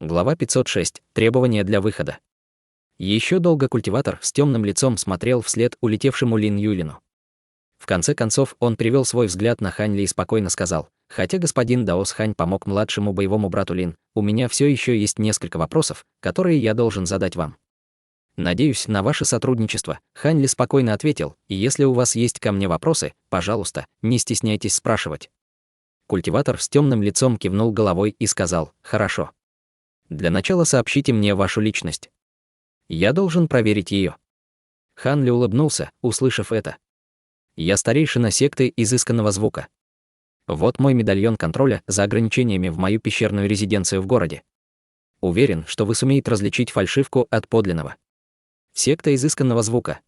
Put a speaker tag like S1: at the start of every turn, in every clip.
S1: Глава 506. Требования для выхода. Еще долго культиватор с темным лицом смотрел вслед улетевшему Лин Юлину. В конце концов он перевел свой взгляд на Хань Ли и спокойно сказал: «Хотя господин Даос Хань помог младшему боевому брату Лин, у меня все еще есть несколько вопросов, которые я должен задать вам. Надеюсь на ваше сотрудничество». Хань Ли спокойно ответил: «И если у вас есть ко мне вопросы, пожалуйста, не стесняйтесь спрашивать». Культиватор с темным лицом кивнул головой и сказал: «Хорошо. Для начала сообщите мне вашу личность. Я должен проверить ее». Хан Ли улыбнулся, услышав это. «Я старейшина секты изысканного звука. Вот мой медальон контроля за ограничениями в мою пещерную резиденцию в городе. Уверен, что вы сумеете различить фальшивку от подлинного. Секта изысканного звука.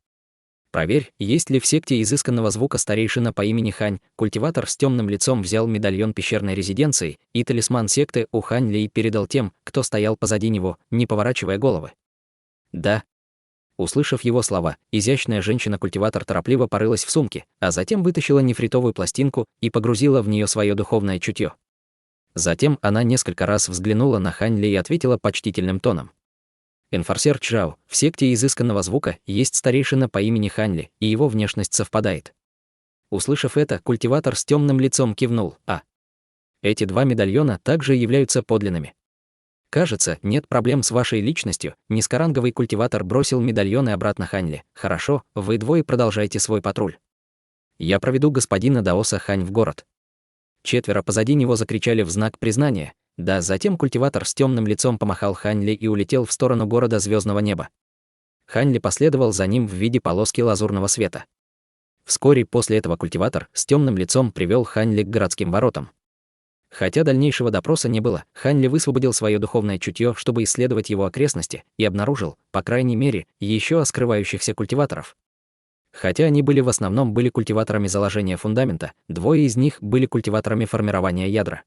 S1: Проверь, есть ли в секте изысканного звука старейшина по имени Хань». Культиватор с темным лицом взял медальон пещерной резиденции, и талисман секты у Хань Ли передал тем, кто стоял позади него, не поворачивая головы. «Да». Услышав его слова, изящная женщина-культиватор торопливо порылась в сумке, а затем вытащила нефритовую пластинку и погрузила в нее свое духовное чутье. Затем она несколько раз взглянула на Хань Ли и ответила почтительным тоном: «Энфорсер Чжао, в секте изысканного звука есть старейшина по имени Хань Ли, и его внешность совпадает». Услышав это, культиватор с темным лицом кивнул: «А эти два медальона также являются подлинными. Кажется, нет проблем с вашей личностью». Низкоранговый культиватор бросил медальоны обратно Хань Ли. «Хорошо, вы двое продолжайте свой патруль. Я проведу господина Даоса Хань в город». Четверо позади него закричали в знак признания. Да, затем культиватор с темным лицом помахал Хань Ли и улетел в сторону города звездного неба. Хань Ли последовал за ним в виде полоски лазурного света. Вскоре после этого культиватор с темным лицом привел Хань Ли к городским воротам. Хотя дальнейшего допроса не было, Хань Ли высвободил свое духовное чутье, чтобы исследовать его окрестности, и обнаружил, по крайней мере, еще скрывающихся культиваторов. Хотя они в основном были культиваторами заложения фундамента, двое из них были культиваторами формирования ядра.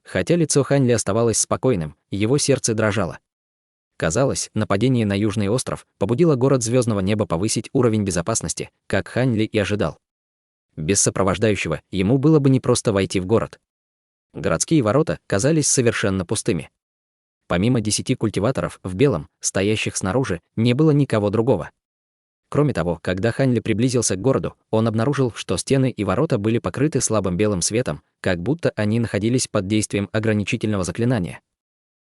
S1: Хотя лицо Хань Ли оставалось спокойным, его сердце дрожало. Казалось, нападение на Южный остров побудило город звездного неба повысить уровень безопасности, как Хань Ли и ожидал. Без сопровождающего ему было бы непросто войти в город. Городские ворота казались совершенно пустыми. Помимо 10 культиваторов в белом, стоящих снаружи, не было никого другого. Кроме того, когда Хань Ли приблизился к городу, он обнаружил, что стены и ворота были покрыты слабым белым светом, как будто они находились под действием ограничительного заклинания.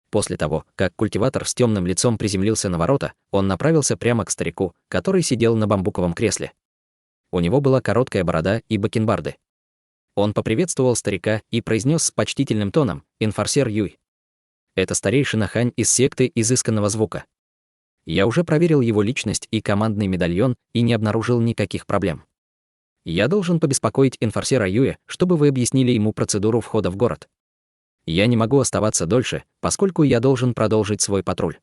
S1: После того, как культиватор с темным лицом приземлился на ворота, он направился прямо к старику, который сидел на бамбуковом кресле. У него была короткая борода и бакенбарды. Он поприветствовал старика и произнес с почтительным тоном: «Энфорсер Юй. Это старейшина Хань из секты изысканного звука. Я уже проверил его личность и командный медальон и не обнаружил никаких проблем. Я должен побеспокоить энфорсера Юя, чтобы вы объяснили ему процедуру входа в город. Я не могу оставаться дольше, поскольку я должен продолжить свой патруль».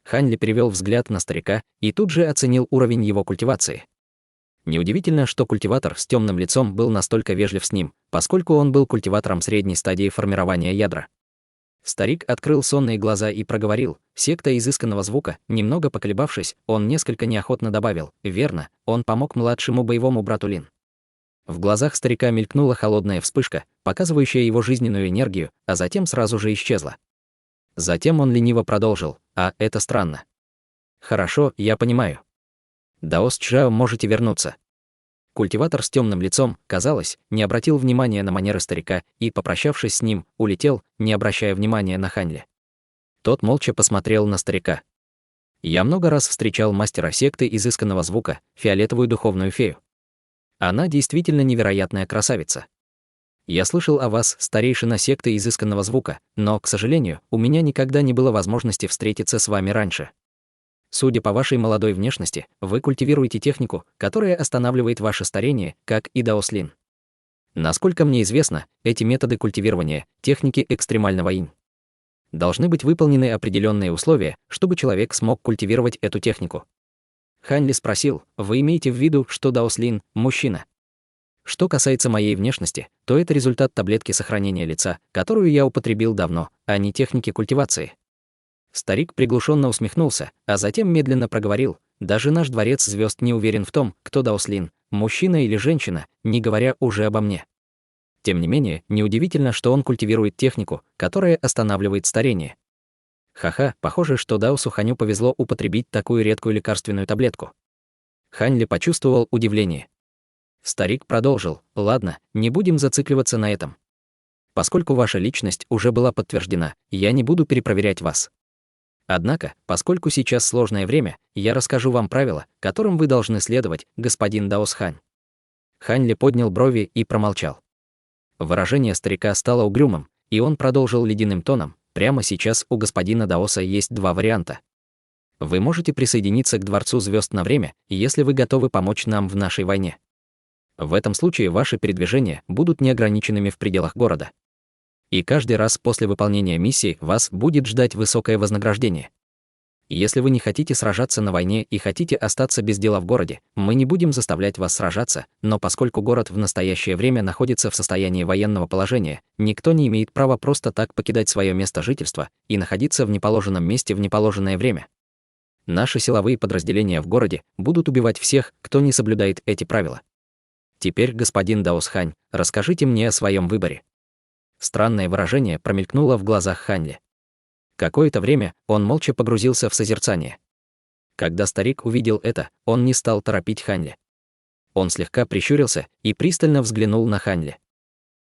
S1: Хань Ли перевел взгляд на старика и тут же оценил уровень его культивации. Неудивительно, что культиватор с темным лицом был настолько вежлив с ним, поскольку он был культиватором средней стадии формирования ядра. Старик открыл сонные глаза и проговорил: «Секта изысканного звука». Немного поколебавшись, он несколько неохотно добавил: «Верно, он помог младшему боевому брату Лин». В глазах старика мелькнула холодная вспышка, показывающая его жизненную энергию, а затем сразу же исчезла. Затем он лениво продолжил: «А, это странно. Хорошо, я понимаю. Даос Чжао, можете вернуться». Культиватор с темным лицом, казалось, не обратил внимания на манеры старика и, попрощавшись с ним, улетел, не обращая внимания на Хань Ли. Тот молча посмотрел на старика. «Я много раз встречал мастера секты изысканного звука, фиолетовую духовную фею. Она действительно невероятная красавица. Я слышал о вас, старейшина секты изысканного звука, но, к сожалению, у меня никогда не было возможности встретиться с вами раньше. Судя по вашей молодой внешности, вы культивируете технику, которая останавливает ваше старение, как и Даос Лин. Насколько мне известно, эти методы культивирования, техники экстремального инь. Должны быть выполнены определенные условия, чтобы человек смог культивировать эту технику». Хань Ли спросил: «Вы имеете в виду, что Даос Лин – мужчина? Что касается моей внешности, то это результат таблетки сохранения лица, которую я употребил давно, а не техники культивации». Старик приглушенно усмехнулся, а затем медленно проговорил: «Даже наш дворец звезд не уверен в том, кто Даос Лин, мужчина или женщина, не говоря уже обо мне. Тем не менее, неудивительно, что он культивирует технику, которая останавливает старение. Ха-ха, похоже, что Дао Суханю повезло употребить такую редкую лекарственную таблетку. Хань Ли почувствовал удивление. Старик продолжил: ладно, не будем зацикливаться на этом. Поскольку ваша личность уже была подтверждена, я не буду перепроверять вас. Однако, поскольку сейчас сложное время, я расскажу вам правила, которым вы должны следовать, господин Даосхань. Хань Ли поднял брови и промолчал. Выражение старика стало угрюмым, и он продолжил ледяным тоном: прямо сейчас у господина Даоса есть два варианта. Вы можете присоединиться к Дворцу Звезд на время, если вы готовы помочь нам в нашей войне. В этом случае ваши передвижения будут неограниченными в пределах города. И каждый раз после выполнения миссии вас будет ждать высокое вознаграждение. Если вы не хотите сражаться на войне и хотите остаться без дела в городе, мы не будем заставлять вас сражаться, но поскольку город в настоящее время находится в состоянии военного положения, никто не имеет права просто так покидать свое место жительства и находиться в неположенном месте в неположенное время. Наши силовые подразделения в городе будут убивать всех, кто не соблюдает эти правила. Теперь, господин Даосхань, расскажите мне о своем выборе. Странное выражение промелькнуло в глазах Хань Ли. Какое-то время он молча погрузился в созерцание. Когда старик увидел это, он не стал торопить Хань Ли. Он слегка прищурился и пристально взглянул на Хань Ли.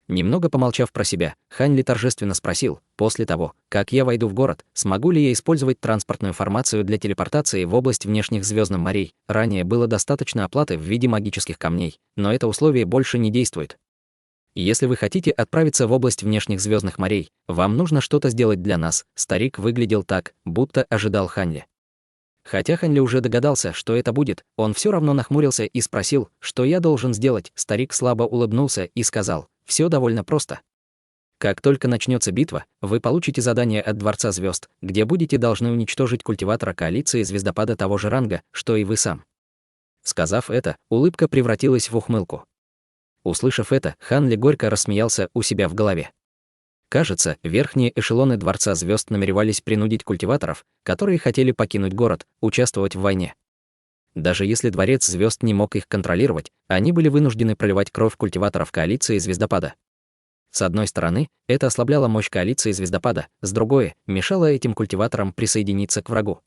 S1: Немного помолчав про себя, Хань Ли торжественно спросил: после того, как я войду в город, смогу ли я использовать транспортную формацию для телепортации в область внешних звездных морей? Ранее было достаточно оплаты в виде магических камней, но это условие больше не действует. Если вы хотите отправиться в область внешних звездных морей, вам нужно что-то сделать для нас. Старик выглядел так, будто ожидал Хань Ли. Хотя Хань Ли уже догадался, что это будет, он все равно нахмурился и спросил: что я должен сделать? Старик слабо улыбнулся и сказал: все довольно просто. Как только начнется битва, вы получите задание от Дворца Звезд, где будете должны уничтожить культиватора коалиции звездопада того же ранга, что и вы сам. Сказав это, улыбка превратилась в ухмылку. Услышав это, Хань Ли горько рассмеялся у себя в голове. Кажется, верхние эшелоны Дворца Звезд намеревались принудить культиваторов, которые хотели покинуть город, участвовать в войне. Даже если Дворец Звезд не мог их контролировать, они были вынуждены проливать кровь культиваторов коалиции звездопада. С одной стороны, это ослабляло мощь коалиции звездопада, с другой — мешало этим культиваторам присоединиться к врагу.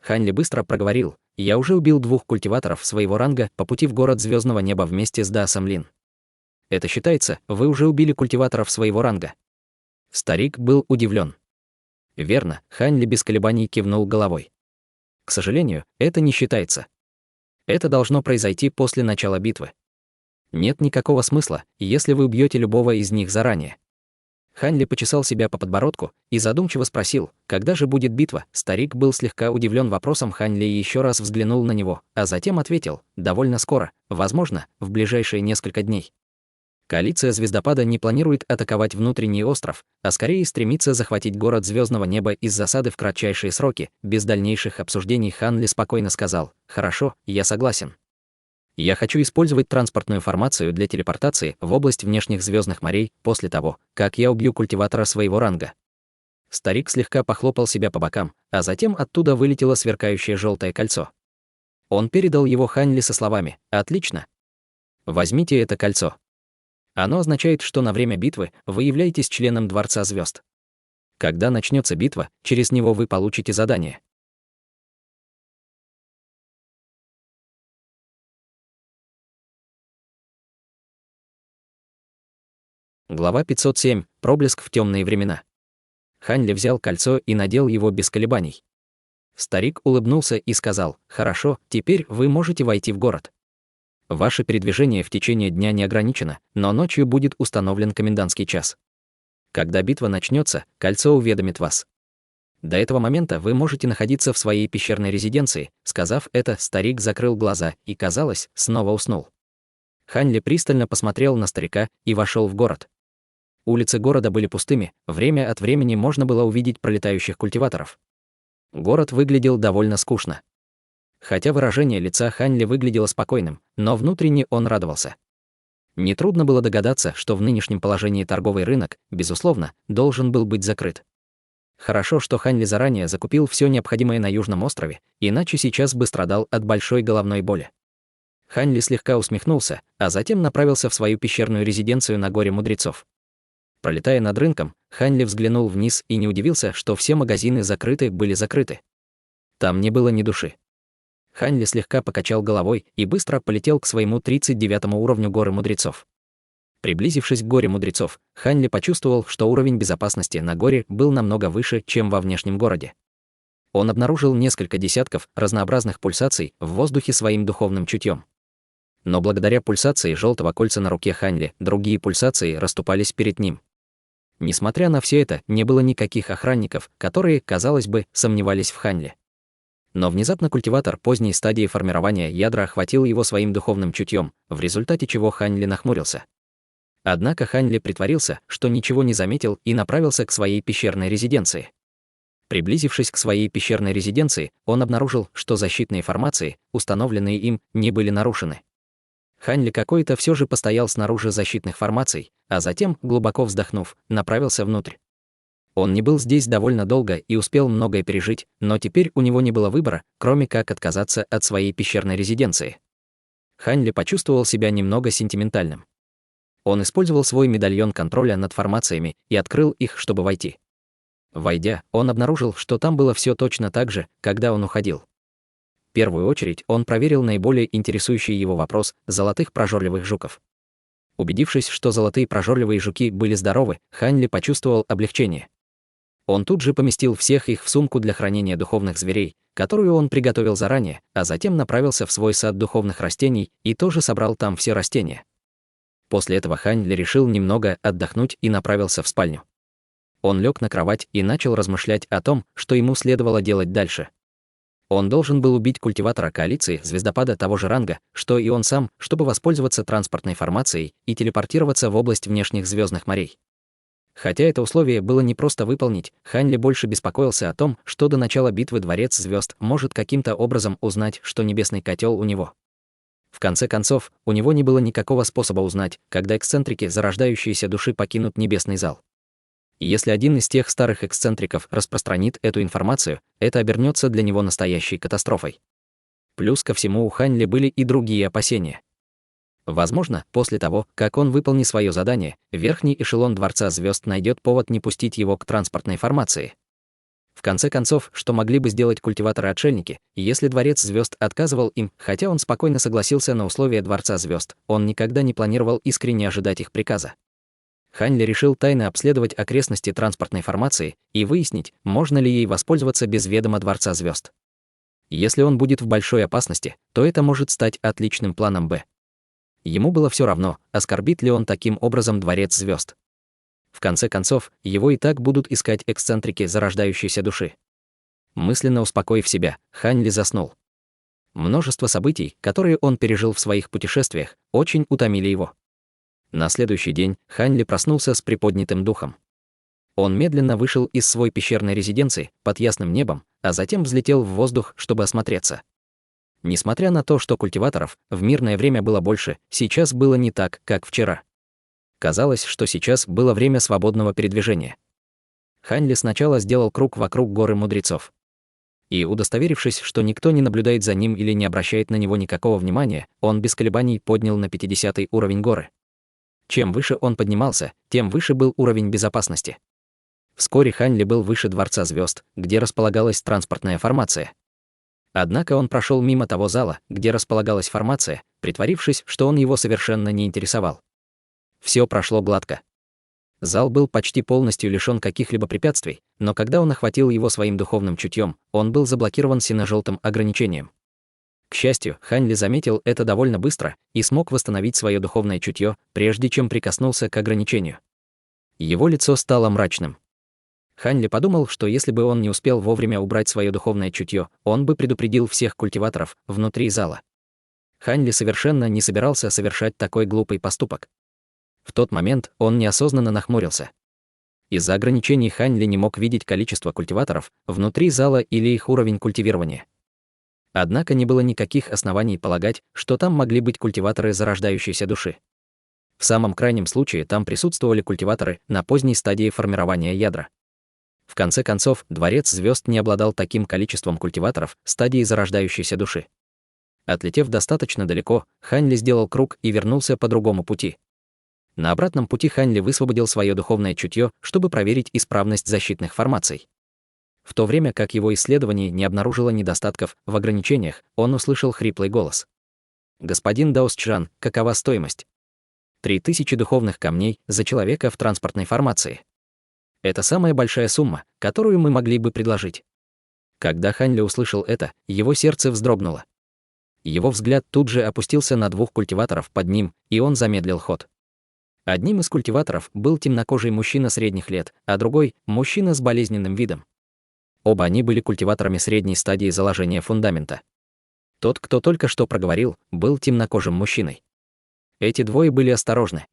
S1: Хань Ли быстро проговорил: я уже убил 2 культиваторов своего ранга по пути в город Звездного неба вместе с Даосом Лин. Это считается, вы уже убили культиваторов своего ранга. Старик был удивлен. Верно, Хань Ли без колебаний кивнул головой. К сожалению, это не считается. Это должно произойти после начала битвы. Нет никакого смысла, если вы убьете любого из них заранее. Хань Ли почесал себя по подбородку и задумчиво спросил: когда же будет битва? Старик был слегка удивлен вопросом Хань Ли и еще раз взглянул на него, а затем ответил: довольно скоро, возможно, в ближайшие несколько дней. Коалиция звездопада не планирует атаковать внутренний остров, а скорее стремится захватить город Звездного неба из засады в кратчайшие сроки. Без дальнейших обсуждений Хань Ли спокойно сказал: хорошо, я согласен. Я хочу использовать транспортную формацию для телепортации в область внешних звездных морей после того, как я убью культиватора своего ранга. Старик слегка похлопал себя по бокам, а затем оттуда вылетело сверкающее желтое кольцо. Он передал его Хань Ли со словами: отлично. Возьмите это кольцо. Оно означает, что на время битвы вы являетесь членом Дворца Звезд. Когда начнется битва, через него вы получите задание. Глава 507. Проблеск в темные времена. Хань Ли взял кольцо и надел его без колебаний. Старик улыбнулся и сказал: хорошо, теперь вы можете войти в город. Ваше передвижение в течение дня не ограничено, но ночью будет установлен комендантский час. Когда битва начнется, кольцо уведомит вас. До этого момента вы можете находиться в своей пещерной резиденции. Сказав это, старик закрыл глаза и, казалось, снова уснул. Хань Ли пристально посмотрел на старика и вошел в город. Улицы города были пустыми, время от времени можно было увидеть пролетающих культиваторов. Город выглядел довольно скучно. Хотя выражение лица Хань Ли выглядело спокойным, но внутренне он радовался. Нетрудно было догадаться, что в нынешнем положении торговый рынок, безусловно, должен был быть закрыт. Хорошо, что Хань Ли заранее закупил все необходимое на Южном острове, иначе сейчас бы страдал от большой головной боли. Хань Ли слегка усмехнулся, а затем направился в свою пещерную резиденцию на горе мудрецов. Пролетая над рынком, Хань Ли взглянул вниз и не удивился, что все магазины были закрыты. Там не было ни души. Хань Ли слегка покачал головой и быстро полетел к своему 39-му уровню горы мудрецов. Приблизившись к горе мудрецов, Хань Ли почувствовал, что уровень безопасности на горе был намного выше, чем во внешнем городе. Он обнаружил несколько десятков разнообразных пульсаций в воздухе своим духовным чутьем. Но благодаря пульсации желтого кольца на руке Хань Ли, другие пульсации расступались перед ним. Несмотря на все это, не было никаких охранников, которые, казалось бы, сомневались в Хань Ли. Но внезапно культиватор поздней стадии формирования ядра охватил его своим духовным чутьем, в результате чего Хань Ли нахмурился. Однако Хань Ли притворился, что ничего не заметил и направился к своей пещерной резиденции. Приблизившись к своей пещерной резиденции, он обнаружил, что защитные формации, установленные им, не были нарушены. Хань Ли какой-то все же постоял снаружи защитных формаций, а затем, глубоко вздохнув, направился внутрь. Он не был здесь довольно долго и успел многое пережить, но теперь у него не было выбора, кроме как отказаться от своей пещерной резиденции. Хань Ли почувствовал себя немного сентиментальным. Он использовал свой медальон контроля над формациями и открыл их, чтобы войти. Войдя, он обнаружил, что там было все точно так же, когда он уходил. В первую очередь он проверил наиболее интересующий его вопрос золотых прожорливых жуков. Убедившись, что золотые прожорливые жуки были здоровы, Хань Ли почувствовал облегчение. Он тут же поместил всех их в сумку для хранения духовных зверей, которую он приготовил заранее, а затем направился в свой сад духовных растений и тоже собрал там все растения. После этого Хань Ли решил немного отдохнуть и направился в спальню. Он лег на кровать и начал размышлять о том, что ему следовало делать дальше. Он должен был убить культиватора коалиции звездопада того же ранга, что и он сам, чтобы воспользоваться транспортной формацией и телепортироваться в область внешних звездных морей. Хотя это условие было непросто выполнить, Хань Ли больше беспокоился о том, что до начала битвы Дворец Звезд может каким-то образом узнать, что небесный котел у него. В конце концов, у него не было никакого способа узнать, когда эксцентрики зарождающиеся души покинут небесный зал. И если один из тех старых эксцентриков распространит эту информацию, это обернется для него настоящей катастрофой. Плюс ко всему у Хань Ли были и другие опасения. Возможно, после того, как он выполнит свое задание, верхний эшелон Дворца Звезд найдет повод не пустить его к транспортной формации. В конце концов, что могли бы сделать культиваторы-отшельники, если Дворец Звезд отказывал им, хотя он спокойно согласился на условия Дворца Звезд, он никогда не планировал искренне ожидать их приказа. Хань Ли решил тайно обследовать окрестности транспортной формации и выяснить, можно ли ей воспользоваться без ведома Дворца Звезд. Если он будет в большой опасности, то это может стать отличным планом «Б». Ему было все равно, оскорбит ли он таким образом Дворец Звезд. В конце концов, его и так будут искать эксцентрики зарождающейся души. Мысленно успокоив себя, Хань Ли заснул. Множество событий, которые он пережил в своих путешествиях, очень утомили его. На следующий день Хань Ли проснулся с приподнятым духом. Он медленно вышел из своей пещерной резиденции под ясным небом, а затем взлетел в воздух, чтобы осмотреться. Несмотря на то, что культиваторов в мирное время было больше, сейчас было не так, как вчера. Казалось, что сейчас было время свободного передвижения. Хань Ли сначала сделал круг вокруг горы мудрецов. И, удостоверившись, что никто не наблюдает за ним или не обращает на него никакого внимания, он без колебаний поднял на 50-й уровень горы. Чем выше он поднимался, тем выше был уровень безопасности. Вскоре Хань Ли был выше Дворца Звезд, где располагалась транспортная формация. Однако он прошел мимо того зала, где располагалась формация, притворившись, что он его совершенно не интересовал. Все прошло гладко. Зал был почти полностью лишён каких-либо препятствий, но когда он охватил его своим духовным чутьем, он был заблокирован сине-желтым ограничением. К счастью, Хань Ли заметил это довольно быстро и смог восстановить свое духовное чутье, прежде чем прикоснулся к ограничению. Его лицо стало мрачным. Хань Ли подумал, что если бы он не успел вовремя убрать свое духовное чутье, он бы предупредил всех культиваторов внутри зала. Хань Ли совершенно не собирался совершать такой глупый поступок. В тот момент он неосознанно нахмурился. Из-за ограничений Хань Ли не мог видеть количество культиваторов внутри зала или их уровень культивирования. Однако не было никаких оснований полагать, что там могли быть культиваторы зарождающейся души. В самом крайнем случае там присутствовали культиваторы на поздней стадии формирования ядра. В конце концов, Дворец Звезд не обладал таким количеством культиваторов стадии зарождающейся души. Отлетев достаточно далеко, Хань Ли сделал круг и вернулся по другому пути. На обратном пути Хань Ли высвободил свое духовное чутье, чтобы проверить исправность защитных формаций. В то время как его исследование не обнаружило недостатков в ограничениях, он услышал хриплый голос. «Господин Даосчжан, какова стоимость?» 3000 духовных камней за человека в транспортной формации. Это самая большая сумма, которую мы могли бы предложить. Когда Хань Ли услышал это, его сердце вздрогнуло. Его взгляд тут же опустился на двух культиваторов под ним, и он замедлил ход. Одним из культиваторов был темнокожий мужчина средних лет, а другой — мужчина с болезненным видом. Оба они были культиваторами средней стадии заложения фундамента. Тот, кто только что проговорил, был темнокожим мужчиной. Эти двое были осторожны.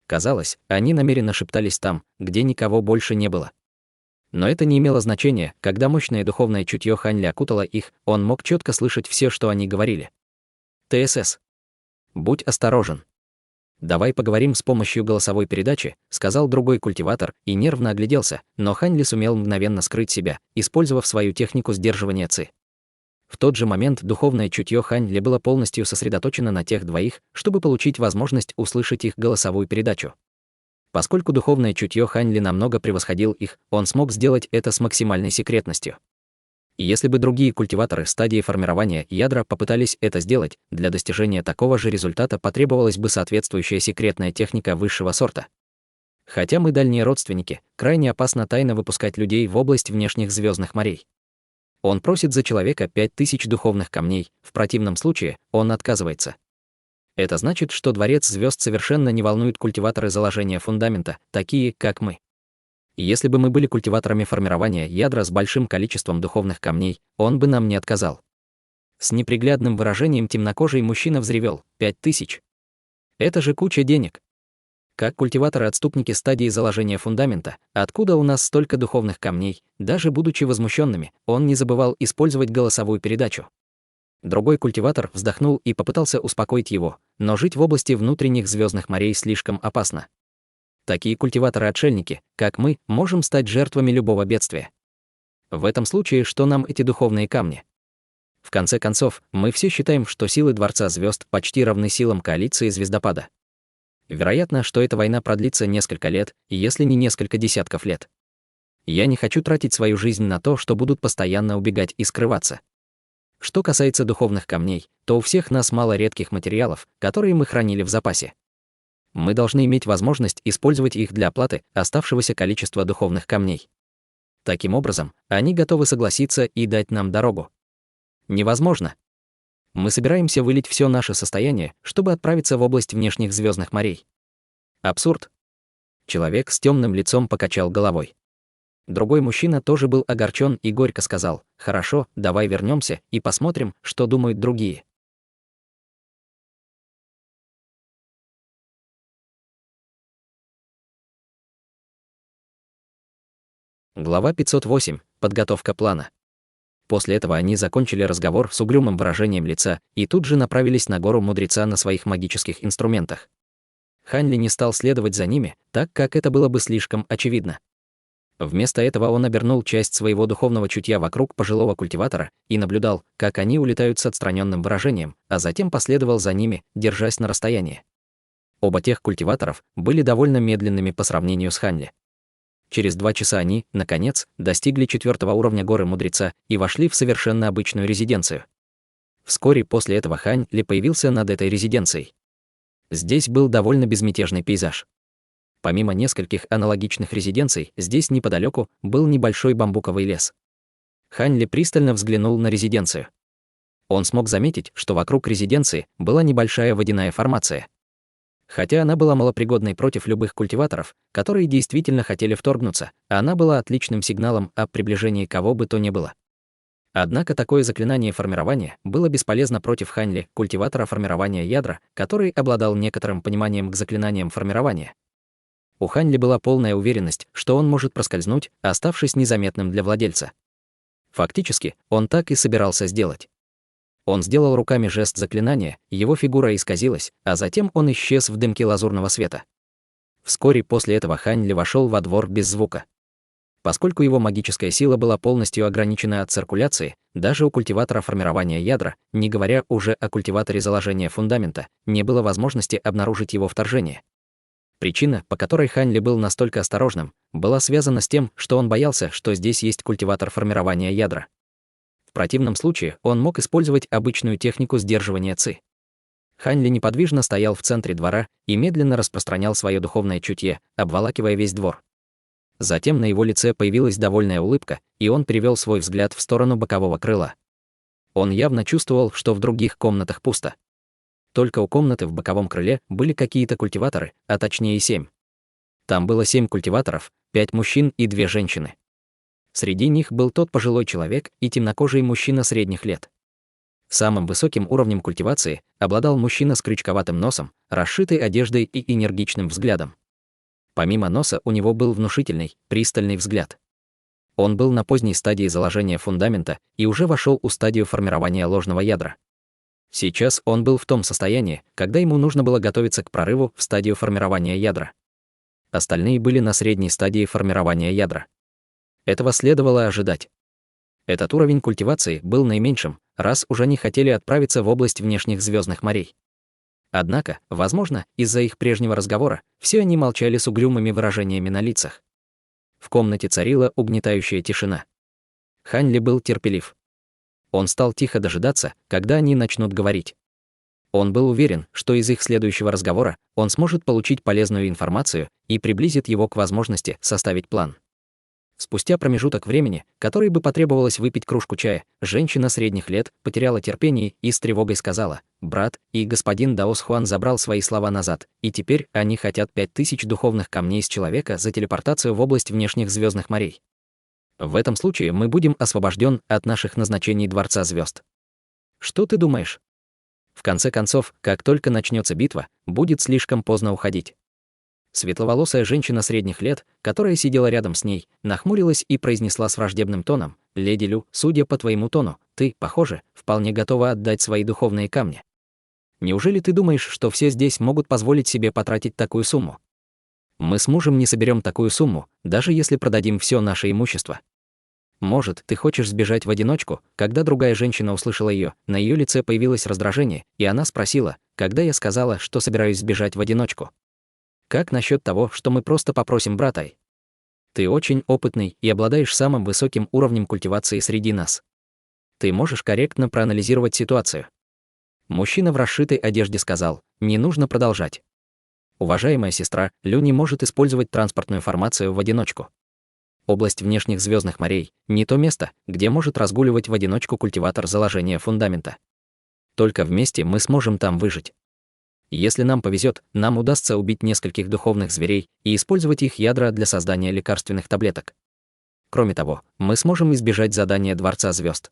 S1: Казалось, они намеренно шептались там, где никого больше не было. Но это не имело значения, когда мощное духовное чутье Хань Ли окутало их, он мог четко слышать все, что они говорили. «ТСС. Будь осторожен. Давай поговорим с помощью голосовой передачи», — сказал другой культиватор и нервно огляделся, но Хань Ли сумел мгновенно скрыть себя, использовав свою технику сдерживания ци. В тот же момент духовное чутье Хань Ли было полностью сосредоточено на тех двоих, чтобы получить возможность услышать их голосовую передачу. Поскольку духовное чутье Хань Ли намного превосходил их, он смог сделать это с максимальной секретностью. И если бы другие культиваторы стадии формирования ядра попытались это сделать, для достижения такого же результата потребовалась бы соответствующая секретная техника высшего сорта. Хотя мы дальние родственники, крайне опасно тайно выпускать людей в область внешних звездных морей. Он просит за человека 5000 духовных камней, в противном случае он отказывается. Это значит, что дворец звезд совершенно не волнует культиваторы заложения фундамента, такие, как мы. Если бы мы были культиваторами формирования ядра с большим количеством духовных камней, он бы нам не отказал. С неприглядным выражением темнокожий мужчина взревел: 5000. Это же куча денег. Как культиваторы-отступники стадии заложения фундамента, откуда у нас столько духовных камней? Даже будучи возмущенными, он не забывал использовать голосовую передачу. Другой культиватор вздохнул и попытался успокоить его, но жить в области внутренних звездных морей слишком опасно. Такие культиваторы-отшельники, как мы, можем стать жертвами любого бедствия. В этом случае, что нам эти духовные камни? В конце концов, мы все считаем, что силы Дворца звезд почти равны силам коалиции Звездопада. Вероятно, что эта война продлится несколько лет, если не несколько десятков лет. Я не хочу тратить свою жизнь на то, что будут постоянно убегать и скрываться. Что касается духовных камней, то у всех нас мало редких материалов, которые мы хранили в запасе. Мы должны иметь возможность использовать их для оплаты оставшегося количества духовных камней. Таким образом, они готовы согласиться и дать нам дорогу. Невозможно. Мы собираемся вылить все наше состояние, чтобы отправиться в область внешних звездных морей. Абсурд. Человек с темным лицом покачал головой. Другой мужчина тоже был огорчен и горько сказал: «Хорошо, давай вернемся и посмотрим, что думают другие». Глава 508. Подготовка плана. После этого они закончили разговор с угрюмым выражением лица и тут же направились на гору мудреца на своих магических инструментах. Хань Ли не стал следовать за ними, так как это было бы слишком очевидно. Вместо этого он обернул часть своего духовного чутья вокруг пожилого культиватора и наблюдал, как они улетают с отстраненным выражением, а затем последовал за ними, держась на расстоянии. Оба тех культиваторов были довольно медленными по сравнению с Хань Ли. Через 2 часа они, наконец, достигли 4-го уровня горы Мудреца и вошли в совершенно обычную резиденцию. Вскоре после этого Хань Ли появился над этой резиденцией. Здесь был довольно безмятежный пейзаж. Помимо нескольких аналогичных резиденций, здесь неподалеку был небольшой бамбуковый лес. Хань Ли пристально взглянул на резиденцию. Он смог заметить, что вокруг резиденции была небольшая водяная формация. Хотя она была малопригодной против любых культиваторов, которые действительно хотели вторгнуться, она была отличным сигналом о приближении кого бы то ни было. Однако такое заклинание формирования было бесполезно против Хань Ли, культиватора формирования ядра, который обладал некоторым пониманием к заклинаниям формирования. У Хань Ли была полная уверенность, что он может проскользнуть, оставшись незаметным для владельца. Фактически, он так и собирался сделать. Он сделал руками жест заклинания, его фигура исказилась, а затем он исчез в дымке лазурного света. Вскоре после этого Хань Ли вошел во двор без звука. Поскольку его магическая сила была полностью ограничена от циркуляции, даже у культиватора формирования ядра, не говоря уже о культиваторе заложения фундамента, не было возможности обнаружить его вторжение. Причина, по которой Хань Ли был настолько осторожным, была связана с тем, что он боялся, что здесь есть культиватор формирования ядра. В противном случае он мог использовать обычную технику сдерживания ци. Хань Ли неподвижно стоял в центре двора и медленно распространял свое духовное чутье, обволакивая весь двор. Затем на его лице появилась довольная улыбка, и он перевел свой взгляд в сторону бокового крыла. Он явно чувствовал, что в других комнатах пусто. Только у комнаты в боковом крыле были какие-то культиваторы, а точнее 7. Там было 7 культиваторов, 5 мужчин и 2 женщины. Среди них был тот пожилой человек и темнокожий мужчина средних лет. Самым высоким уровнем культивации обладал мужчина с крючковатым носом, расшитой одеждой и энергичным взглядом. Помимо носа у него был внушительный, пристальный взгляд. Он был на поздней стадии заложения фундамента и уже вошел у стадию формирования ложного ядра. Сейчас он был в том состоянии, когда ему нужно было готовиться к прорыву в стадию формирования ядра. Остальные были на средней стадии формирования ядра. Этого следовало ожидать. Этот уровень культивации был наименьшим, раз уже не хотели отправиться в область внешних звездных морей. Однако, возможно, из-за их прежнего разговора, все они молчали с угрюмыми выражениями на лицах. В комнате царила угнетающая тишина. Хань Ли был терпелив. Он стал тихо дожидаться, когда они начнут говорить. Он был уверен, что из их следующего разговора он сможет получить полезную информацию и приблизит его к возможности составить план. Спустя промежуток времени, который бы потребовалось выпить кружку чая, женщина средних лет потеряла терпение и с тревогой сказала: «Брат и господин Даос Хуан забрал свои слова назад, и теперь они хотят 5000 духовных камней с человека за телепортацию в область внешних звездных морей. В этом случае мы будем освобожден от наших назначений Дворца звезд. Что ты думаешь? В конце концов, как только начнется битва, будет слишком поздно уходить». Светловолосая женщина средних лет, которая сидела рядом с ней, нахмурилась и произнесла с враждебным тоном: «Леди Лю, судя по твоему тону, ты, похоже, вполне готова отдать свои духовные камни. Неужели ты думаешь, что все здесь могут позволить себе потратить такую сумму? Мы с мужем не соберем такую сумму, даже если продадим все наше имущество. Может, ты хочешь сбежать в одиночку?» Когда другая женщина услышала ее, на ее лице появилось раздражение, и она спросила: «Когда я сказала, что собираюсь сбежать в одиночку? Как насчет того, что мы просто попросим брата? Ты очень опытный и обладаешь самым высоким уровнем культивации среди нас. Ты можешь корректно проанализировать ситуацию». Мужчина в расшитой одежде сказал: «Не нужно продолжать. Уважаемая сестра, Лю не может использовать транспортную формацию в одиночку. Область внешних звездных морей — не то место, где может разгуливать в одиночку культиватор заложения фундамента. Только вместе мы сможем там выжить. Если нам повезет, нам удастся убить нескольких духовных зверей и использовать их ядра для создания лекарственных таблеток. Кроме того, мы сможем избежать задания Дворца звезд.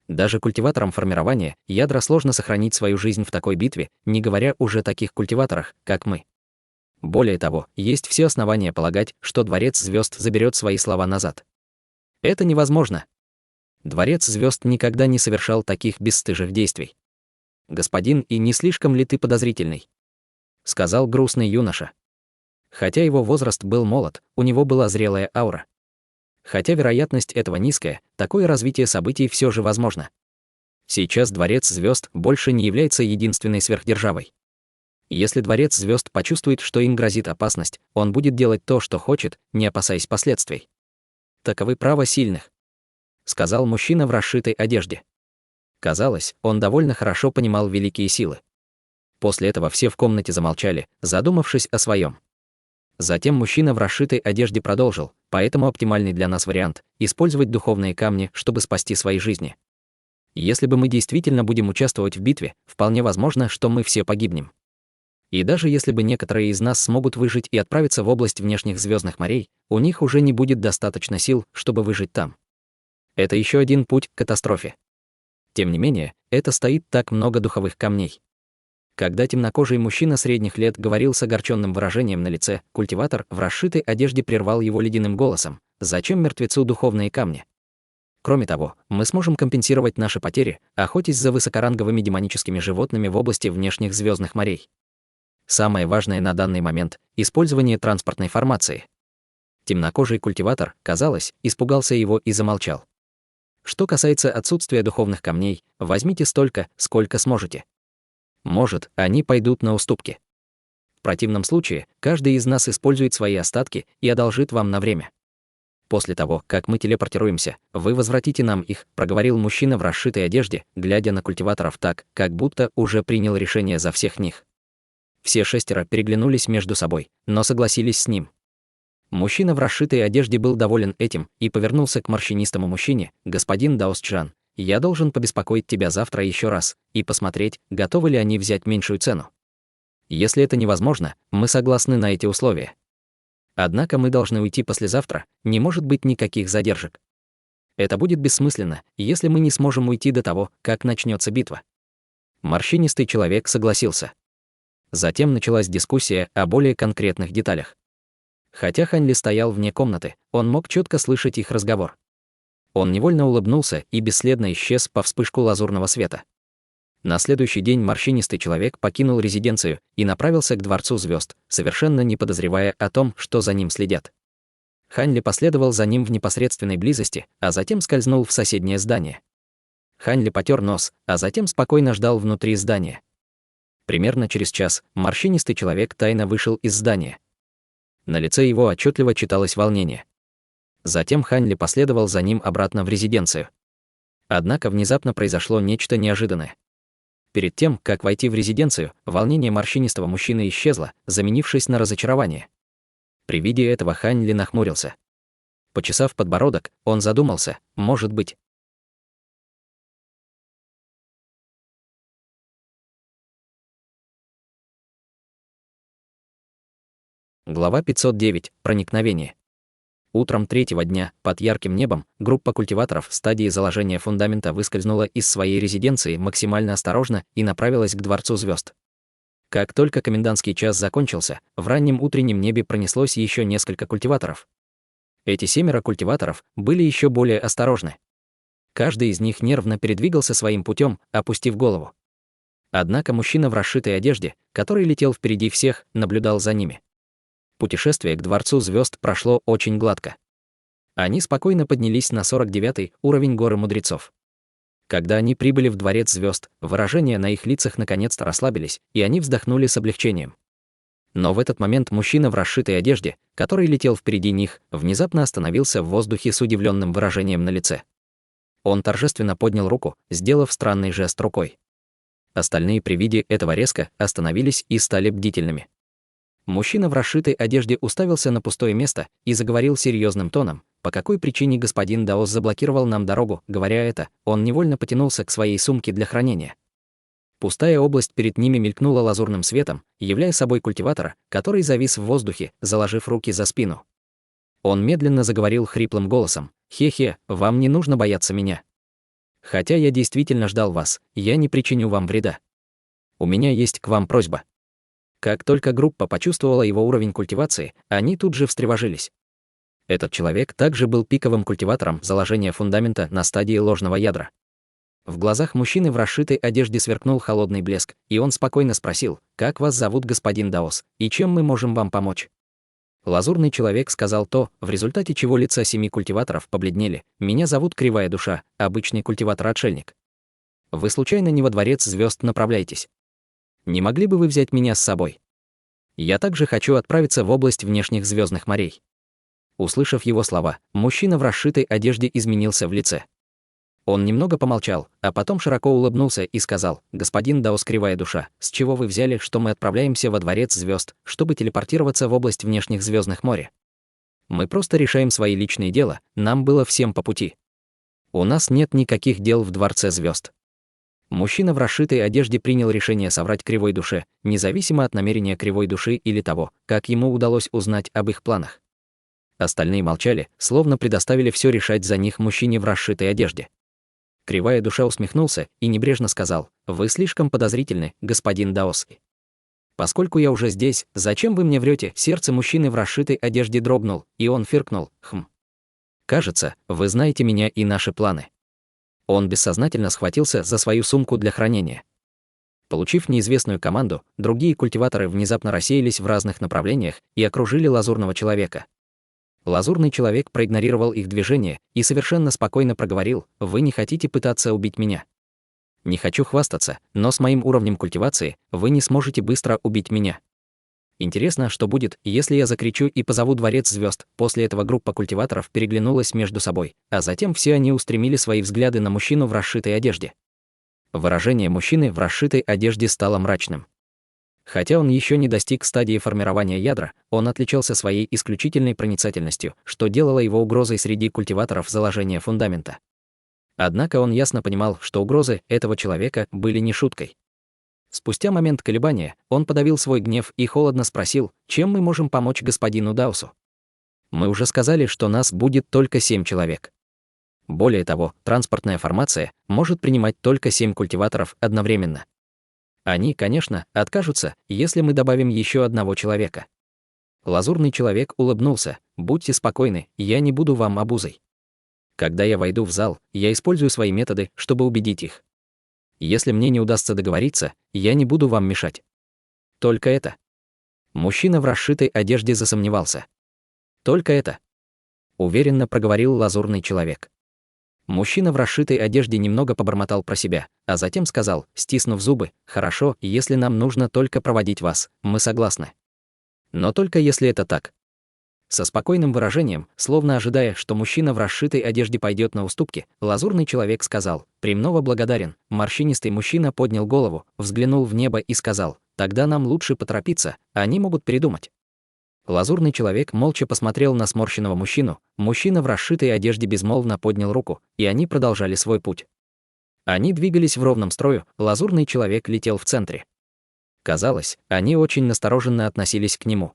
S1: Даже культиваторам формирования ядра сложно сохранить свою жизнь в такой битве, не говоря уже о таких культиваторах, как мы. Более того, есть все основания полагать, что Дворец звезд заберет свои слова назад. Это невозможно. Дворец звезд никогда не совершал таких бесстыжих действий. «Господин, и не слишком ли ты подозрительный?» — сказал грустный юноша. Хотя его возраст был молод, у него была зрелая аура. Хотя вероятность этого низкая, такое развитие событий все же возможно. Сейчас Дворец звезд больше не является единственной сверхдержавой. Если Дворец звезд почувствует, что им грозит опасность, он будет делать то, что хочет, не опасаясь последствий. Таковы права сильных, сказал мужчина в расшитой одежде. Казалось, он довольно хорошо понимал великие силы. После этого все в комнате замолчали, задумавшись о своем. Затем мужчина в расшитой одежде продолжил: «Поэтому оптимальный для нас вариант — использовать духовные камни, чтобы спасти свои жизни. Если бы мы действительно будем участвовать в битве, вполне возможно, что мы все погибнем. И даже если бы некоторые из нас смогут выжить и отправиться в область внешних звездных морей, у них уже не будет достаточно сил, чтобы выжить там. Это еще один путь к катастрофе. Тем не менее, это стоит так много духовых камней». Когда темнокожий мужчина средних лет говорил с огорченным выражением на лице, культиватор в расшитой одежде прервал его ледяным голосом: «Зачем мертвецу духовные камни? Кроме того, мы сможем компенсировать наши потери, охотясь за высокоранговыми демоническими животными в области внешних звездных морей. Самое важное на данный момент — использование транспортной формации». Темнокожий культиватор, казалось, испугался его и замолчал. «Что касается отсутствия духовных камней, возьмите столько, сколько сможете. Может, они пойдут на уступки. В противном случае, каждый из нас использует свои остатки и одолжит вам на время. После того, как мы телепортируемся, вы возвратите нам их, проговорил мужчина в расшитой одежде, глядя на культиваторов так, как будто уже принял решение за всех них. Все 6 переглянулись между собой, но согласились с ним. Мужчина в расшитой одежде был доволен этим и повернулся к морщинистому мужчине: «Господин Даосчжан, я должен побеспокоить тебя завтра еще раз и посмотреть, готовы ли они взять меньшую цену. Если это невозможно, мы согласны на эти условия. Однако мы должны уйти послезавтра, не может быть никаких задержек. Это будет бессмысленно, если мы не сможем уйти до того, как начнется битва». Морщинистый человек согласился. Затем началась дискуссия о более конкретных деталях. Хотя Хань Ли стоял вне комнаты, он мог четко слышать их разговор. Он невольно улыбнулся и бесследно исчез по вспышку лазурного света. На следующий день морщинистый человек покинул резиденцию и направился к Дворцу звезд, совершенно не подозревая о том, что за ним следят. Хань Ли последовал за ним в непосредственной близости, а затем скользнул в соседнее здание. Хань Ли потер нос, а затем спокойно ждал внутри здания. Примерно через час морщинистый человек тайно вышел из здания. На лице его отчетливо читалось волнение. Затем Хань Ли последовал за ним обратно в резиденцию. Однако внезапно произошло нечто неожиданное. Перед тем, как войти в резиденцию, волнение морщинистого мужчины исчезло, заменившись на разочарование. При виде этого Хань Ли нахмурился. Почесав подбородок, он задумался: может быть. Глава 509. Проникновение. Утром третьего дня, под ярким небом, группа культиваторов в стадии заложения фундамента выскользнула из своей резиденции максимально осторожно и направилась к Дворцу звезд. Как только комендантский час закончился, в раннем утреннем небе пронеслось еще несколько культиваторов. Эти 7 культиваторов были еще более осторожны. Каждый из них нервно передвигался своим путем, опустив голову. Однако мужчина в расшитой одежде, который летел впереди всех, наблюдал за ними. Путешествие к Дворцу звезд прошло очень гладко. Они спокойно поднялись на 49-й уровень горы мудрецов. Когда они прибыли в Дворец звезд, выражения на их лицах наконец-то расслабились, и они вздохнули с облегчением. Но в этот момент мужчина в расшитой одежде, который летел впереди них, внезапно остановился в воздухе с удивленным выражением на лице. Он торжественно поднял руку, сделав странный жест рукой. Остальные при виде этого резко остановились и стали бдительными. Мужчина в расшитой одежде уставился на пустое место и заговорил серьезным тоном: «По какой причине господин Даос заблокировал нам дорогу?» Говоря это, он невольно потянулся к своей сумке для хранения. Пустая область перед ними мелькнула лазурным светом, являя собой культиватора, который завис в воздухе, заложив руки за спину. Он медленно заговорил хриплым голосом: «Хе-хе, вам не нужно бояться меня. Хотя я действительно ждал вас, я не причиню вам вреда. У меня есть к вам просьба». Как только группа почувствовала его уровень культивации, они тут же встревожились. Этот человек также был пиковым культиватором заложения фундамента на стадии ложного ядра. В глазах мужчины в расшитой одежде сверкнул холодный блеск, и он спокойно спросил: «Как вас зовут, господин Даос, и чем мы можем вам помочь?» Лазурный человек сказал то, в результате чего лица 7 культиваторов побледнели: «Меня зовут Кривая Душа, обычный культиватор-отшельник. Вы случайно не во Дворец звезд направляетесь? Не могли бы вы взять меня с собой? Я также хочу отправиться в область внешних звездных морей». Услышав его слова, мужчина в расшитой одежде изменился в лице. Он немного помолчал, а потом широко улыбнулся и сказал: «Господин Даос, Кривая Душа, с чего вы взяли, что мы отправляемся во Дворец звезд, чтобы телепортироваться в область внешних звездных морей? Мы просто решаем свои личные дела, нам было всем по пути. У нас нет никаких дел в Дворце звезд». Мужчина в расшитой одежде принял решение соврать Кривой Душе, независимо от намерения Кривой Души или того, как ему удалось узнать об их планах. Остальные молчали, словно предоставили все решать за них мужчине в расшитой одежде. Кривая Душа усмехнулся и небрежно сказал: «Вы слишком подозрительны, господин Даос. Поскольку я уже здесь, зачем вы мне врете?» Сердце мужчины в расшитой одежде дрогнул, и он фыркнул: «Кажется, вы знаете меня и наши планы». Он бессознательно схватился за свою сумку для хранения. Получив неизвестную команду, другие культиваторы внезапно рассеялись в разных направлениях и окружили лазурного человека. Лазурный человек проигнорировал их движение и совершенно спокойно проговорил: «Вы не хотите пытаться убить меня? Не хочу хвастаться, но с моим уровнем культивации вы не сможете быстро убить меня. Интересно, что будет, если я закричу и позову Дворец звезд. После этого группа культиваторов переглянулась между собой, а затем все они устремили свои взгляды на мужчину в расшитой одежде. Выражение мужчины в расшитой одежде стало мрачным. Хотя он еще не достиг стадии формирования ядра, он отличался своей исключительной проницательностью, что делало его угрозой среди культиваторов заложения фундамента. Однако он ясно понимал, что угрозы этого человека были не шуткой. Спустя момент колебания, он подавил свой гнев и холодно спросил, чем мы можем помочь господину Даусу. Мы уже сказали, что нас будет только 7 человек. Более того, транспортная формация может принимать только 7 культиваторов одновременно. Они, конечно, откажутся, если мы добавим еще одного человека. Лазурный человек улыбнулся. Будьте спокойны, я не буду вам обузой. Когда я войду в зал, я использую свои методы, чтобы убедить их. Если мне не удастся договориться, я не буду вам мешать. Только это. Мужчина в расшитой одежде засомневался. Только это. Уверенно проговорил лазурный человек. Мужчина в расшитой одежде немного побормотал про себя, а затем сказал, стиснув зубы, «Хорошо, если нам нужно только проводить вас, мы согласны. Но только если это так». Со спокойным выражением, словно ожидая, что мужчина в расшитой одежде пойдет на уступки, лазурный человек сказал, «Премного благодарен». Морщинистый мужчина поднял голову, взглянул в небо и сказал, «Тогда нам лучше поторопиться, они могут передумать». Лазурный человек молча посмотрел на сморщенного мужчину, мужчина в расшитой одежде безмолвно поднял руку, и они продолжали свой путь. Они двигались в ровном строю, лазурный человек летел в центре. Казалось, они очень настороженно относились к нему.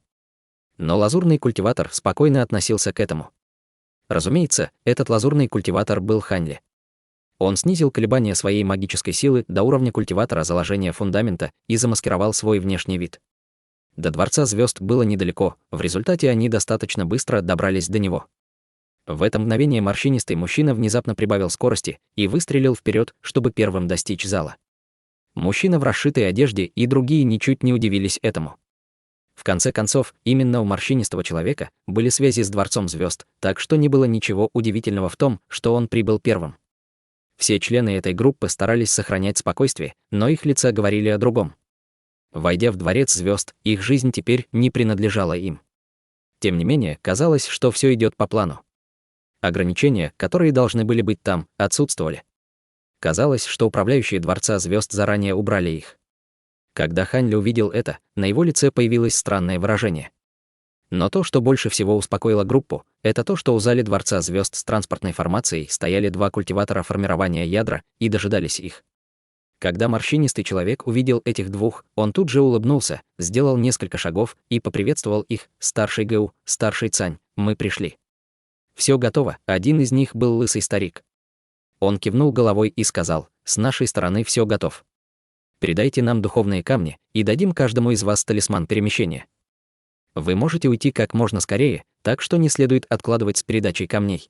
S1: Но лазурный культиватор спокойно относился к этому. Разумеется, этот лазурный культиватор был Ханьли. Он снизил колебания своей магической силы до уровня культиватора заложения фундамента и замаскировал свой внешний вид. До Дворца звезд было недалеко, в результате они достаточно быстро добрались до него. В это мгновение морщинистый мужчина внезапно прибавил скорости и выстрелил вперед, чтобы первым достичь зала. Мужчина в расшитой одежде и другие ничуть не удивились этому. В конце концов, именно у морщинистого человека были связи с Дворцом звезд, так что не было ничего удивительного в том, что он прибыл первым. Все члены этой группы старались сохранять спокойствие, но их лица говорили о другом. Войдя в Дворец звезд, их жизнь теперь не принадлежала им. Тем не менее, казалось, что все идет по плану. Ограничения, которые должны были быть там, отсутствовали. Казалось, что управляющие Дворца звезд заранее убрали их. Когда Ханьли увидел это, на его лице появилось странное выражение. Но то, что больше всего успокоило группу, это то, что у зале Дворца звезд с транспортной формацией стояли 2 культиватора формирования ядра и дожидались их. Когда морщинистый человек увидел этих двух, он тут же улыбнулся, сделал несколько шагов и поприветствовал их, «Старший ГУ, старший Цань, мы пришли». Все готово, один из них был лысый старик. Он кивнул головой и сказал, «С нашей стороны все готов. Передайте нам духовные камни и дадим каждому из вас талисман перемещения. Вы можете уйти как можно скорее, так что не следует откладывать с передачей камней».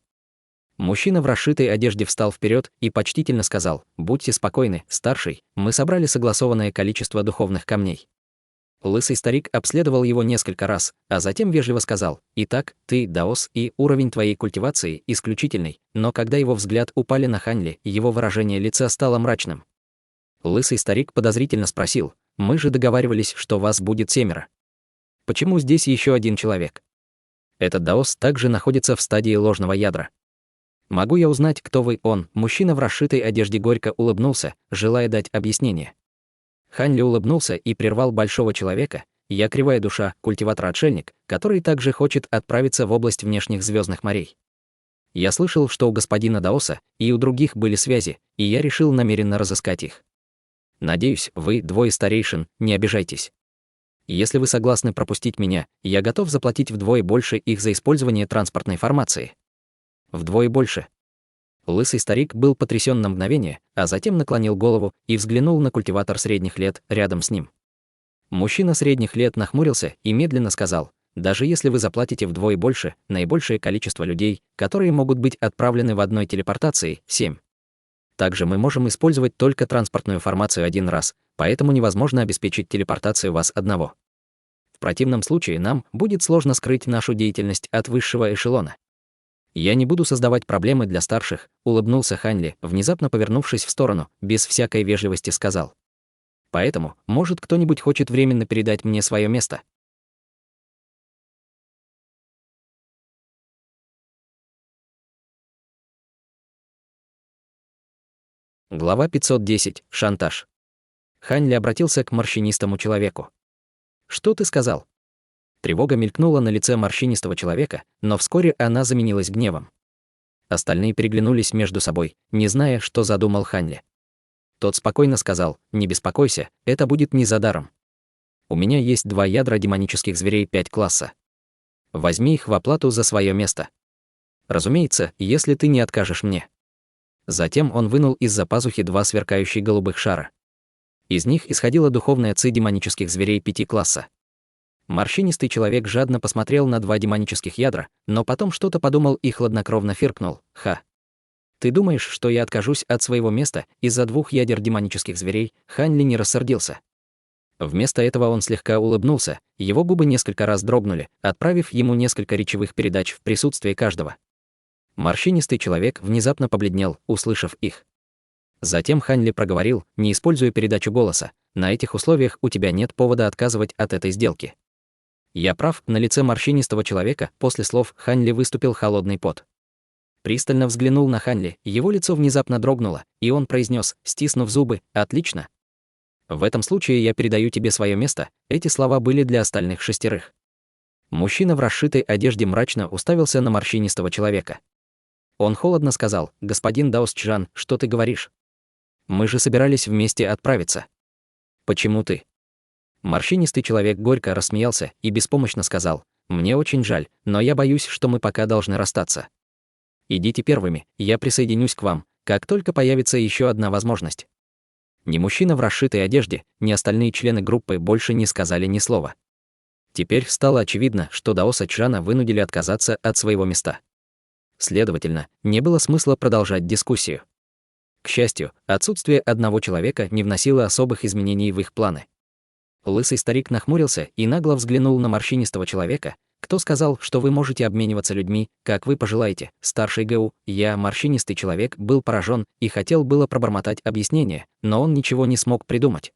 S1: Мужчина в расшитой одежде встал вперед и почтительно сказал, «Будьте спокойны, старший, мы собрали согласованное количество духовных камней». Лысый старик обследовал его несколько раз, а затем вежливо сказал, «Итак, ты, Даос, и уровень твоей культивации исключительный», но когда его взгляд упали на Ханьли, его выражение лица стало мрачным. Лысый старик подозрительно спросил, «Мы же договаривались, что вас будет 7. Почему здесь еще 1 человек? Этот Даос также находится в стадии ложного ядра. Могу я узнать, кто вы?» Он, мужчина в расшитой одежде, горько улыбнулся, желая дать объяснение. Ханьли улыбнулся и прервал большого человека, «Я кривая душа, культиватор-отшельник, который также хочет отправиться в область внешних звездных морей. Я слышал, что у господина Даоса и у других были связи, и я решил намеренно разыскать их. Надеюсь, вы, 2 старейшин, не обижайтесь. Если вы согласны пропустить меня, я готов заплатить вдвое больше их за использование транспортной формации». «Вдвое больше?» Лысый старик был потрясен на мгновение, а затем наклонил голову и взглянул на культиватор средних лет рядом с ним. Мужчина средних лет нахмурился и медленно сказал, «Даже если вы заплатите вдвое больше, наибольшее количество людей, которые могут быть отправлены в одной телепортации, 7. Также мы можем использовать только транспортную формацию 1 раз, поэтому невозможно обеспечить телепортацию вас одного. В противном случае нам будет сложно скрыть нашу деятельность от высшего эшелона». «Я не буду создавать проблемы для старших», — улыбнулся Ханьли, внезапно повернувшись в сторону, без всякой вежливости сказал. «Поэтому, может, кто-нибудь хочет временно передать мне свое место?» Глава 510. Шантаж. Хань Ли обратился к морщинистому человеку. «Что ты сказал?» Тревога мелькнула на лице морщинистого человека, но вскоре она заменилась гневом. Остальные переглянулись между собой, не зная, что задумал Хань Ли. Тот спокойно сказал: «Не беспокойся, это будет не за даром. У меня есть 2 ядра демонических зверей 5 класса. Возьми их в оплату за свое место. Разумеется, если ты не откажешь мне». Затем он вынул из-за пазухи 2 сверкающих голубых шара. Из них исходила духовная ци демонических зверей 5 класса. Морщинистый человек жадно посмотрел на 2 демонических ядра, но потом что-то подумал и хладнокровно фыркнул. «Ха! Ты думаешь, что я откажусь от своего места из-за 2 ядер демонических зверей?» Хань Ли не рассердился. Вместо этого он слегка улыбнулся, его губы несколько раз дрогнули, отправив ему несколько речевых передач в присутствии каждого. Морщинистый человек внезапно побледнел, услышав их. Затем Хань Ли проговорил, не используя передачу голоса: «На этих условиях у тебя нет повода отказывать от этой сделки». «Я прав?» На лице морщинистого человека после слов Хань Ли выступил холодный пот. Пристально взглянул на Хань Ли, его лицо внезапно дрогнуло, и он произнес, стиснув зубы: «Отлично. В этом случае я передаю тебе свое место». Эти слова были для остальных 6. Мужчина в расшитой одежде мрачно уставился на морщинистого человека. Он холодно сказал: «Господин Даос Чжан, что ты говоришь? Мы же собирались вместе отправиться. Почему ты?» Морщинистый человек горько рассмеялся и беспомощно сказал: «Мне очень жаль, но я боюсь, что мы пока должны расстаться. Идите первыми, я присоединюсь к вам, как только появится еще одна возможность». Ни мужчина в расшитой одежде, ни остальные члены группы больше не сказали ни слова. Теперь стало очевидно, что Даоса Чжана вынудили отказаться от своего места. Следовательно, не было смысла продолжать дискуссию. К счастью, отсутствие одного человека не вносило особых изменений в их планы. Лысый старик нахмурился и нагло взглянул на морщинистого человека. «Кто сказал, что вы можете обмениваться людьми, как вы пожелаете, старший ГУ?» Морщинистый человек, был поражен и хотел было пробормотать объяснение, но он ничего не смог придумать.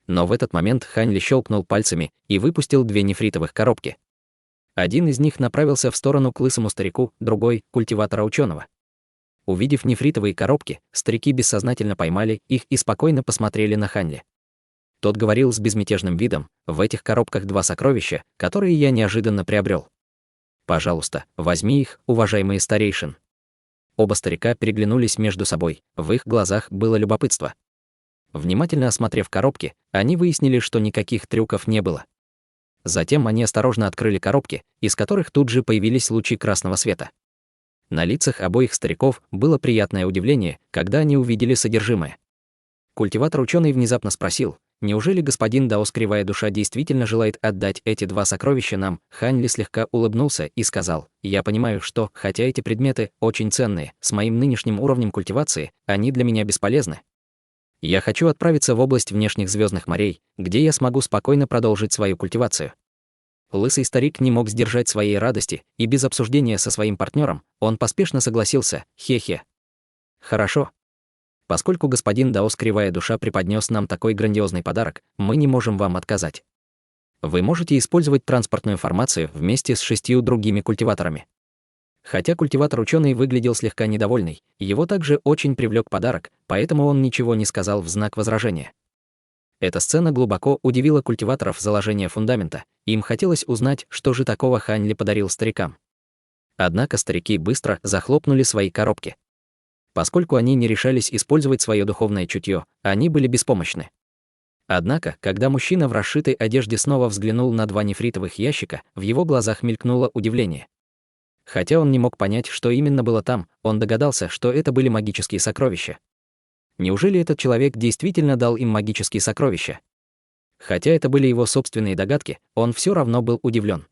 S1: Но в этот момент Хань Ли щелкнул пальцами и выпустил 2 нефритовых коробки. Один из них направился в сторону к лысому старику, другой — культиватора ученого. Увидев нефритовые коробки, старики бессознательно поймали их и спокойно посмотрели на Хань Ли. Тот говорил с безмятежным видом: «В этих коробках 2 сокровища, которые я неожиданно приобрел. Пожалуйста, возьми их, уважаемые старейшин». Оба старика переглянулись между собой, в их глазах было любопытство. Внимательно осмотрев коробки, они выяснили, что никаких трюков не было. Затем они осторожно открыли коробки, из которых тут же появились лучи красного света. На лицах обоих стариков было приятное удивление, когда они увидели содержимое. Культиватор-ученый внезапно спросил: «Неужели господин Даос Кривая Душа действительно желает отдать эти 2 сокровища нам?» Хань Ли слегка улыбнулся и сказал: «Я понимаю, что, хотя эти предметы очень ценные, с моим нынешним уровнем культивации, они для меня бесполезны. Я хочу отправиться в область внешних звездных морей, где я смогу спокойно продолжить свою культивацию». Лысый старик не мог сдержать своей радости, и без обсуждения со своим партнером он поспешно согласился: «Хе-хе. Хорошо. Поскольку господин Даос Кривая Душа преподнес нам такой грандиозный подарок, мы не можем вам отказать. Вы можете использовать транспортную формацию вместе с 6 другими культиваторами». Хотя культиватор-ученый выглядел слегка недовольный, его также очень привлек подарок, поэтому он ничего не сказал в знак возражения. Эта сцена глубоко удивила культиваторов заложения фундамента, им хотелось узнать, что же такого Хань Ли подарил старикам. Однако старики быстро захлопнули свои коробки. Поскольку они не решались использовать свое духовное чутье, они были беспомощны. Однако, когда мужчина в расшитой одежде снова взглянул на 2 нефритовых ящика, в его глазах мелькнуло удивление. Хотя он не мог понять, что именно было там, он догадался, что это были магические сокровища. Неужели этот человек действительно дал им магические сокровища? Хотя это были его собственные догадки, он все равно был удивлен.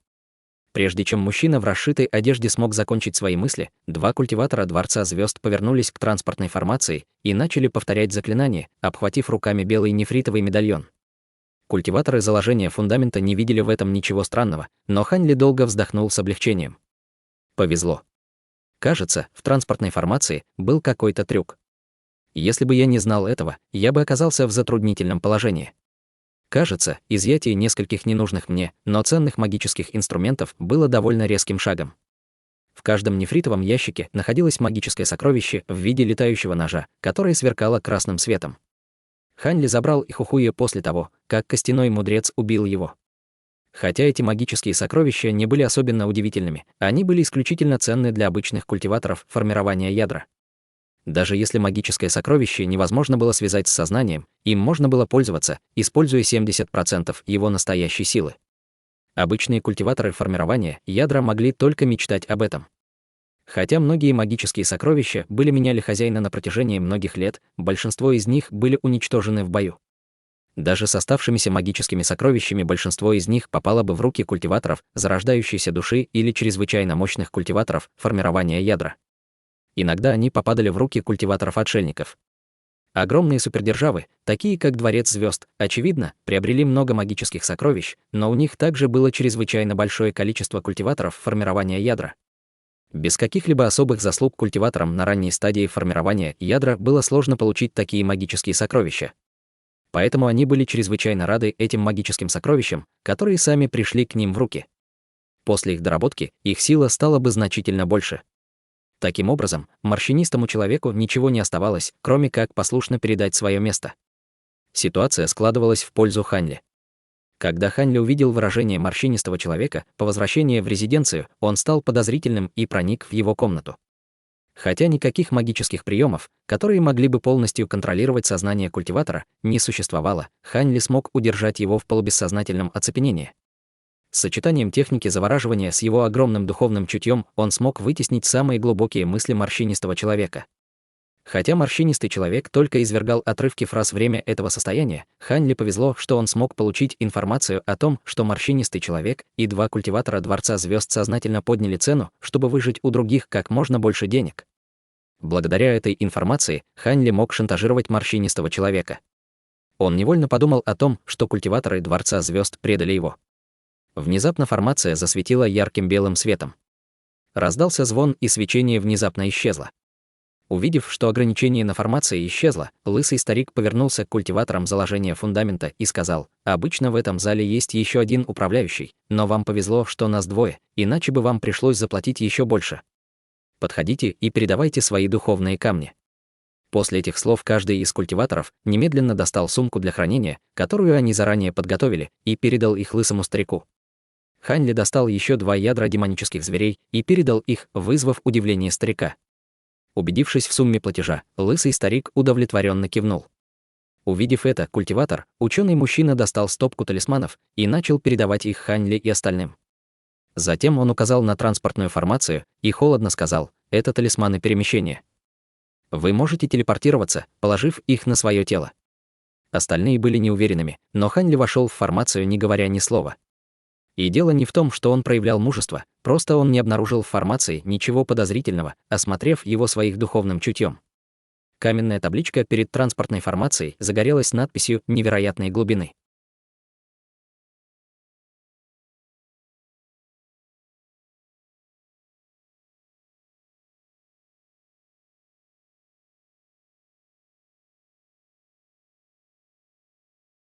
S1: Прежде чем мужчина в расшитой одежде смог закончить свои мысли, 2 культиватора Дворца Звезд повернулись к транспортной формации и начали повторять заклинание, обхватив руками белый нефритовый медальон. Культиваторы заложения фундамента не видели в этом ничего странного, но Хань Ли долго вздохнул с облегчением. Повезло. Кажется, в транспортной формации был какой-то трюк. Если бы я не знал этого, я бы оказался в затруднительном положении. Кажется, изъятие нескольких ненужных мне, но ценных магических инструментов было довольно резким шагом. В каждом нефритовом ящике находилось магическое сокровище в виде летающего ножа, которое сверкало красным светом. Хань Ли забрал их у Хуя после того, как костяной мудрец убил его. Хотя эти магические сокровища не были особенно удивительными, они были исключительно ценны для обычных культиваторов формирования ядра. Даже если магическое сокровище невозможно было связать с сознанием, им можно было пользоваться, используя 70% его настоящей силы. Обычные культиваторы формирования ядра могли только мечтать об этом. Хотя многие магические сокровища были меняли хозяина на протяжении многих лет, большинство из них были уничтожены в бою. Даже с оставшимися магическими сокровищами большинство из них попало бы в руки культиваторов зарождающейся души или чрезвычайно мощных культиваторов формирования ядра. Иногда они попадали в руки культиваторов-отшельников. Огромные супердержавы, такие как Дворец Звезд, очевидно, приобрели много магических сокровищ, но у них также было чрезвычайно большое количество культиваторов формирования ядра. Без каких-либо особых заслуг культиваторам на ранней стадии формирования ядра было сложно получить такие магические сокровища. Поэтому они были чрезвычайно рады этим магическим сокровищам, которые сами пришли к ним в руки. После их доработки их сила стала бы значительно больше. Таким образом, морщинистому человеку ничего не оставалось, кроме как послушно передать свое место. Ситуация складывалась в пользу Хань Ли. Когда Хань Ли увидел выражение морщинистого человека по возвращении в резиденцию, он стал подозрительным и проник в его комнату. Хотя никаких магических приемов, которые могли бы полностью контролировать сознание культиватора, не существовало, Хань Ли смог удержать его в полубессознательном оцепенении. С сочетанием техники завораживания с его огромным духовным чутьем он смог вытеснить самые глубокие мысли морщинистого человека. Хотя морщинистый человек только извергал отрывки фраз время этого состояния, Хань Ли повезло, что он смог получить информацию о том, что морщинистый человек и два культиватора Дворца Звезд сознательно подняли цену, чтобы выжить у других как можно больше денег. Благодаря этой информации Хань Ли мог шантажировать морщинистого человека. Он невольно подумал о том, что культиваторы Дворца Звезд предали его. Внезапно формация засветила ярким белым светом. Раздался звон, и свечение внезапно исчезло. Увидев, что ограничение на формации исчезло, лысый старик повернулся к культиваторам заложения фундамента и сказал: «Обычно в этом зале есть еще один управляющий, но вам повезло, что нас двое, иначе бы вам пришлось заплатить еще больше. Подходите и передавайте свои духовные камни». После этих слов каждый из культиваторов немедленно достал сумку для хранения, которую они заранее подготовили, и передал их лысому старику. Хань Ли достал еще два ядра демонических зверей и передал их, вызвав удивление старика. Убедившись в сумме платежа, лысый старик удовлетворенно кивнул. Увидев это, культиватор, ученый мужчина достал стопку талисманов и начал передавать их Хань Ли и остальным. Затем он указал на транспортную формацию и холодно сказал: «Это талисманы перемещения. Вы можете телепортироваться, положив их на свое тело». Остальные были неуверенными, но Хань Ли вошел в формацию, не говоря ни слова. И дело не в том, что он проявлял мужество, просто он не обнаружил в формации ничего подозрительного, осмотрев его своих духовным чутьем. Каменная табличка перед транспортной формацией загорелась надписью невероятной глубины.